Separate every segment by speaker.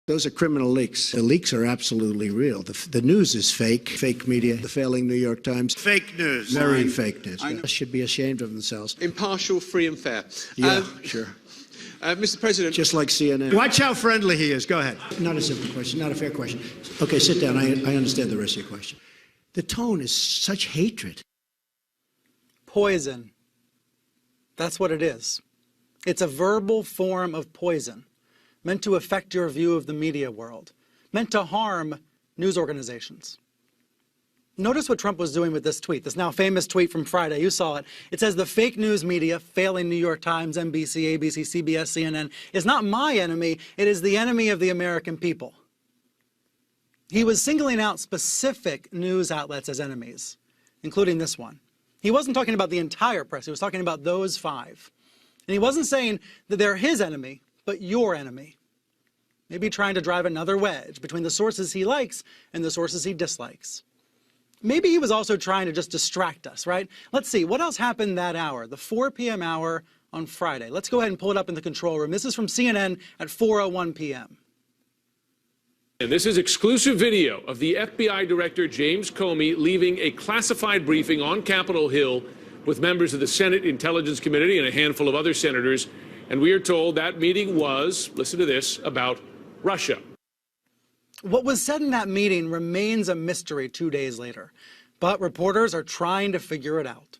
Speaker 1: Those are criminal leaks. The leaks are absolutely real. The news is fake media, the failing New York Times.
Speaker 2: Fake news.
Speaker 1: Very fake news. They should be ashamed of themselves.
Speaker 3: Impartial, free and fair.
Speaker 1: Yeah, sure.
Speaker 3: Mr. President.
Speaker 1: Just like CNN.
Speaker 2: Watch how friendly he is. Go ahead.
Speaker 1: Not a simple question, not a fair question. Okay, sit down. I understand the rest of your question. The tone is such hatred.
Speaker 4: Poison. That's what it is. It's a verbal form of poison, meant to affect your view of the media world, meant to harm news organizations. Notice what Trump was doing with this tweet, this now famous tweet from Friday. You saw it. It says the fake news media, failing New York Times, NBC, ABC, CBS, CNN, is not my enemy. It is the enemy of the American people. He was singling out specific news outlets as enemies, including this one. He wasn't talking about the entire press. He was talking about those 5. And he wasn't saying that they're his enemy, but your enemy. Maybe trying to drive another wedge between the sources he likes and the sources he dislikes. Maybe he was also trying to just distract us, right? Let's see, what else happened that hour, the 4 p.m. hour on Friday? Let's go ahead and pull it up in the control room. This is from CNN at 4:01 p.m.
Speaker 5: And this is exclusive video of the FBI Director James Comey leaving a classified briefing on Capitol Hill with members of the Senate Intelligence Committee and a handful of other senators. And we are told that meeting was, listen to this, about Russia.
Speaker 4: What was said in that meeting remains a mystery 2 days later, but reporters are trying to figure it out.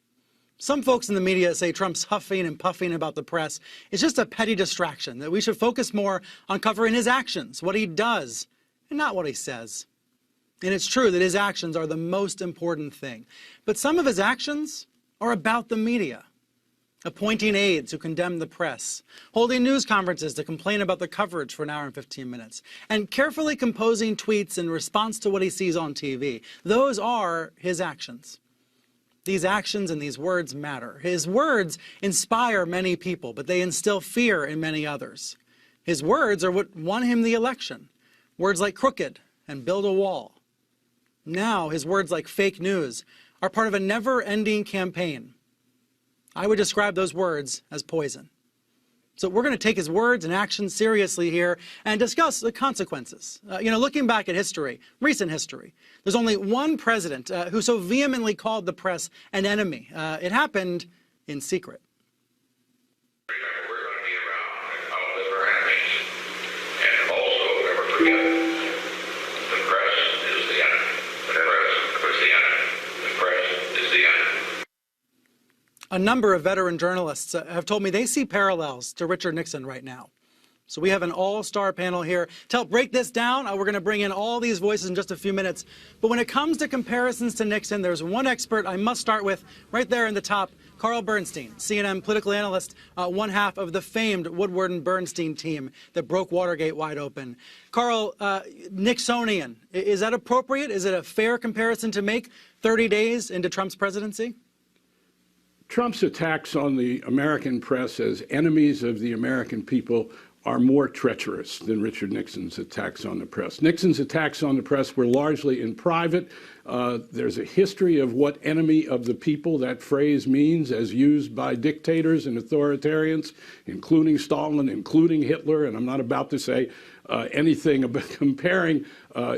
Speaker 4: Some folks in the media say Trump's huffing and puffing about the press is just a petty distraction, that we should focus more on covering his actions, what he does, and not what he says. And it's true that his actions are the most important thing. But some of his actions are about the media. Appointing aides who condemn the press, holding news conferences to complain about the coverage for an hour and 15 minutes, and carefully composing tweets in response to what he sees on TV. Those are his actions. These actions and these words matter. His words inspire many people, but they instill fear in many others. His words are what won him the election. Words like crooked and build a wall. Now his words like fake news are part of a never-ending campaign. I would describe those words as poison. So we're going to take his words and actions seriously here and discuss the consequences. Looking back at history, recent history, there's only one president who so vehemently called the press an enemy. It happened in secret.
Speaker 6: We're going to be around and call them our enemies. And also, never forget, the press is the enemy. The press is the enemy. The press is the enemy.
Speaker 4: A number of veteran journalists have told me they see parallels to Richard Nixon right now. So we have an all-star panel here to help break this down. We're going to bring in all these voices in just a few minutes. But when it comes to comparisons to Nixon, there's one expert I must start with right there in the top, Carl Bernstein, CNN political analyst, one half of the famed Woodward and Bernstein team that broke Watergate wide open. Carl, Nixonian, is that appropriate? Is it a fair comparison to make 30 days into Trump's presidency?
Speaker 7: Trump's attacks on the American press as enemies of the American people are more treacherous than Richard Nixon's attacks on the press. Nixon's attacks on the press were largely in private. There's a history of what enemy of the people that phrase means as used by dictators and authoritarians, including Stalin, including Hitler, and I'm not about to say anything about comparing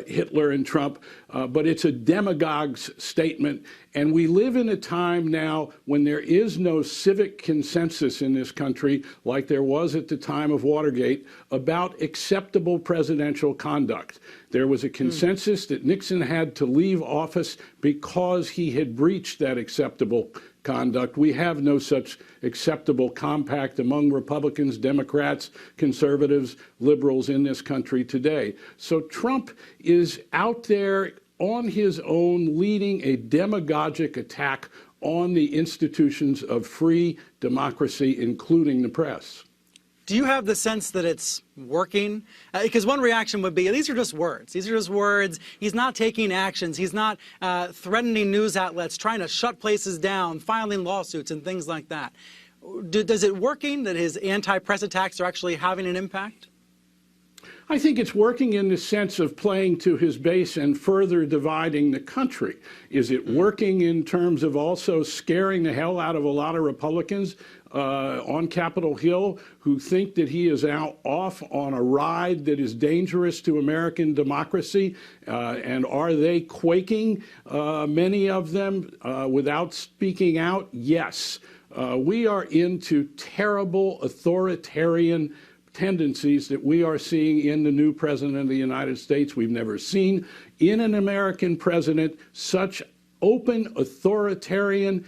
Speaker 7: Hitler and Trump, but it's a demagogue's statement. And we live in a time now when there is no civic consensus in this country, like there was at the time of Watergate, about acceptable presidential conduct. There was a consensus that Nixon had to leave office because he had breached that acceptable conduct. We have no such acceptable compact among Republicans, Democrats, conservatives, liberals in this country today. So Trump is out there on his own leading a demagogic attack on the institutions of free democracy, including the press.
Speaker 4: Do you have the sense that it's working? Because one reaction would be, these are just words. These are just words. He's not taking actions. He's not threatening news outlets, trying to shut places down, filing lawsuits and things like that. Does it working that his anti-press attacks are actually having an impact?
Speaker 7: I think it's working in the sense of playing to his base and further dividing the country. Is it working in terms of also scaring the hell out of a lot of Republicans on Capitol Hill who think that he is off on a ride that is dangerous to American democracy. And are they quaking, many of them, without speaking out? Yes. We are into terrible authoritarian tendencies that we are seeing in the new president of the United States. We've never seen in an American president such open authoritarian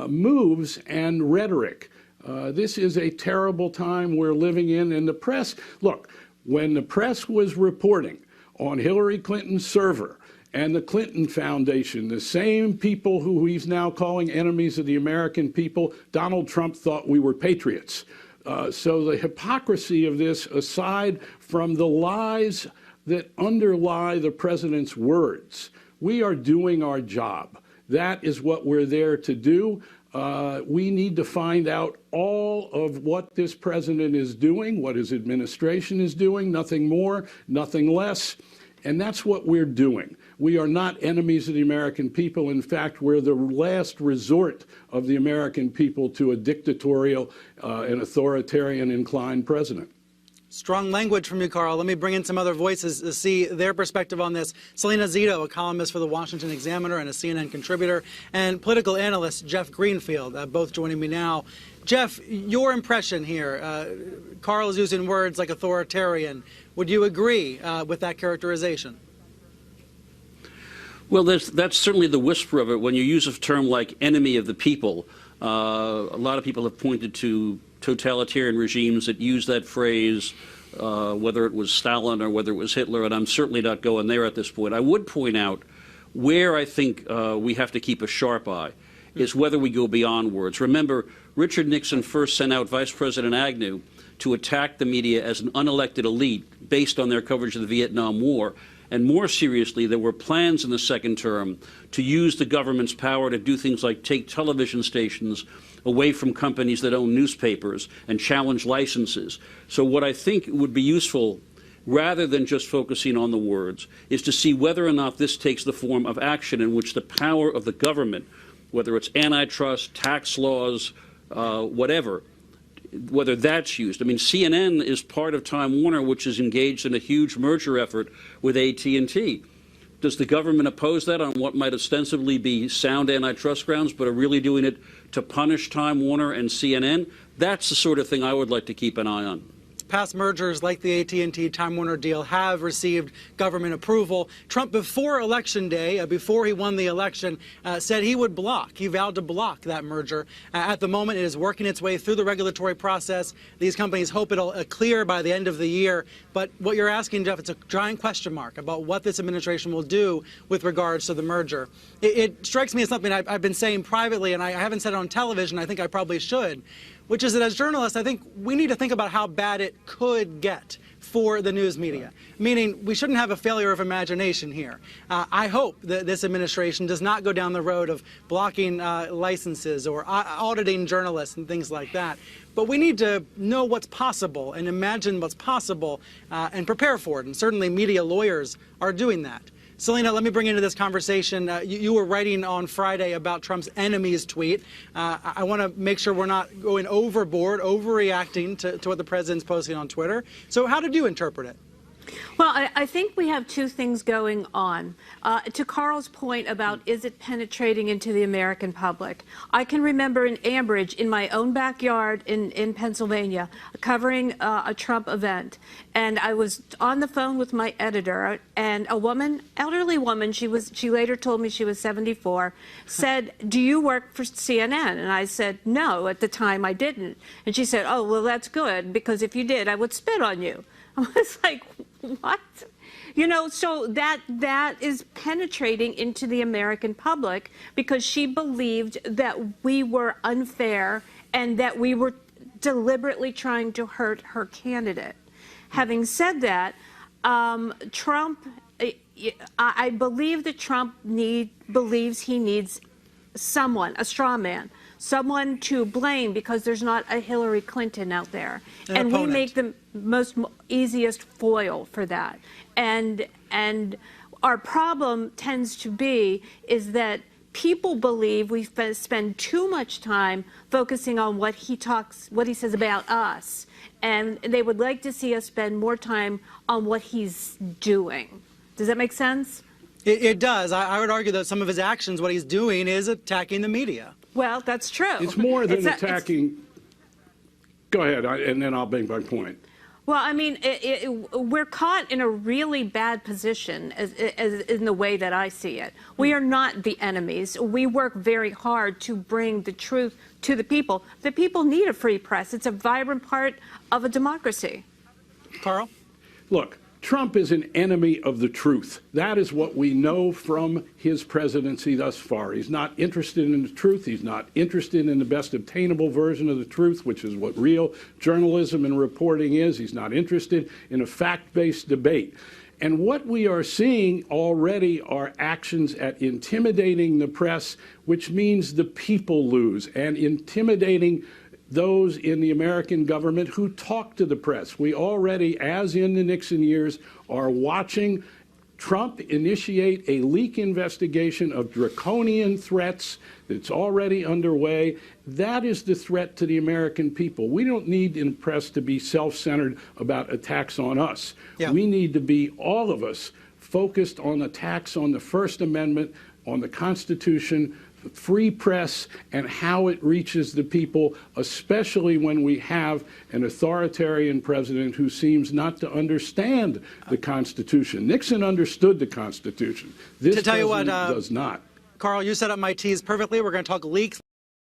Speaker 7: moves and rhetoric. This is a terrible time we're living in. And the press, look, when the press was reporting on Hillary Clinton's server and the Clinton Foundation, the same people who he's now calling enemies of the American people, Donald Trump thought we were patriots. So the hypocrisy of this, aside from the lies that underlie the president's words, we are doing our job. That is what we're there to do. We need to find out all of what this president is doing, what his administration is doing, nothing more, nothing less. And that's what we're doing. We are not enemies of the American people. In fact, we're the last resort of the American people to a dictatorial and authoritarian inclined president.
Speaker 4: Strong language from you, Carl. Let me bring in some other voices to see their perspective on this. Selena Zito, a columnist for the Washington Examiner and a CNN contributor, and political analyst Jeff Greenfield, both joining me now. Jeff, your impression here. Carl is using words like authoritarian. Would you agree with that characterization?
Speaker 8: Well, that's certainly the whisper of it. When you use a term like enemy of the people, a lot of people have pointed to totalitarian regimes that use that phrase, whether it was Stalin or whether it was Hitler, and I'm certainly not going there at this point. I would point out where I think we have to keep a sharp eye is whether we go beyond words. Remember, Richard Nixon first sent out Vice President Agnew to attack the media as an unelected elite based on their coverage of the Vietnam War. And more seriously, there were plans in the second term to use the government's power to do things like take television stations away from companies that own newspapers and challenge licenses. So what I think would be useful, rather than just focusing on the words, is to see whether or not this takes the form of action in which the power of the government, whether it's antitrust, tax laws, whatever, whether that's used. I mean, CNN is part of Time Warner, which is engaged in a huge merger effort with AT&T. Does the government oppose that on what might ostensibly be sound antitrust grounds, but are really doing it to punish Time Warner and CNN? That's the sort of thing I would like to keep an eye on.
Speaker 4: Past mergers like the AT&T Time Warner deal have received government approval. Trump, before Election Day, before he won the election, said he would block. He vowed to block that merger. At the moment, it is working its way through the regulatory process. These companies hope it'll clear by the end of the year. But what you're asking, Jeff, it's a giant question mark about what this administration will do with regards to the merger. It strikes me as something I've been saying privately, and I haven't said it on television. I think I probably should, which is that as journalists, I think we need to think about how bad it could get for the news media, meaning we shouldn't have a failure of imagination here. I hope that this administration does not go down the road of blocking licenses or auditing journalists and things like that. But we need to know what's possible and imagine what's possible and prepare for it. And certainly media lawyers are doing that. Selena, let me bring into this conversation. You were writing on Friday about Trump's enemies tweet. I want to make sure we're not going overboard, overreacting to what the president's posting on Twitter. So how did you interpret it?
Speaker 9: Well, I think we have two things going on. To Carl's point about is it penetrating into the American public, I can remember in Ambridge, in my own backyard in Pennsylvania, covering a Trump event. And I was on the phone with my editor, and a woman, elderly woman, she later told me she was 74, said, "Do you work for CNN?" And I said, "No, at the time I didn't." And she said, "Oh, well, that's good, because if you did, I would spit on you." I was like, what? You know, so that is penetrating into the American public because she believed that we were unfair and that we were deliberately trying to hurt her candidate. Having said that, Trump, I believe that Trump believes he needs someone, a straw man, someone to blame because there's not a Hillary Clinton out there. And we make the easiest foil for that. And our problem tends to be is that people believe we spend too much time focusing on what he says about us, and they would like to see us spend more time on what he's doing. Does that make sense?
Speaker 4: It does. I would argue that some of his actions, what he's doing, is attacking the media.
Speaker 9: Well, that's true.
Speaker 7: It's more than attacking. Go ahead, and then I'll make my point.
Speaker 9: Well, I mean, we're caught in a really bad position as in the way that I see it. We are not the enemies. We work very hard to bring the truth to the people. The people need a free press. It's a vibrant part of a democracy.
Speaker 4: Carl?
Speaker 7: Look, Trump is an enemy of the truth. That is what we know from his presidency thus far. He's not interested in the truth. He's not interested in the best obtainable version of the truth, which is what real journalism and reporting is. He's not interested in a fact-based debate. And what we are seeing already are actions at intimidating the press, which means the people lose, and intimidating those in the American government who talk to the press. We already, as in the Nixon years, are watching Trump initiate a leak investigation of draconian threats that's already underway. That is the threat to the American people. We don't need the press to be self-centered about attacks on us.
Speaker 4: Yeah.
Speaker 7: We need to be, all of us, focused on attacks on the First Amendment, on the Constitution, free press, and how it reaches the people, especially when we have an authoritarian president who seems not to understand the Constitution. Nixon understood the Constitution. This
Speaker 4: To tell you what,
Speaker 7: president does not.
Speaker 4: Carl, you set up my tease perfectly. We're going to talk leaks.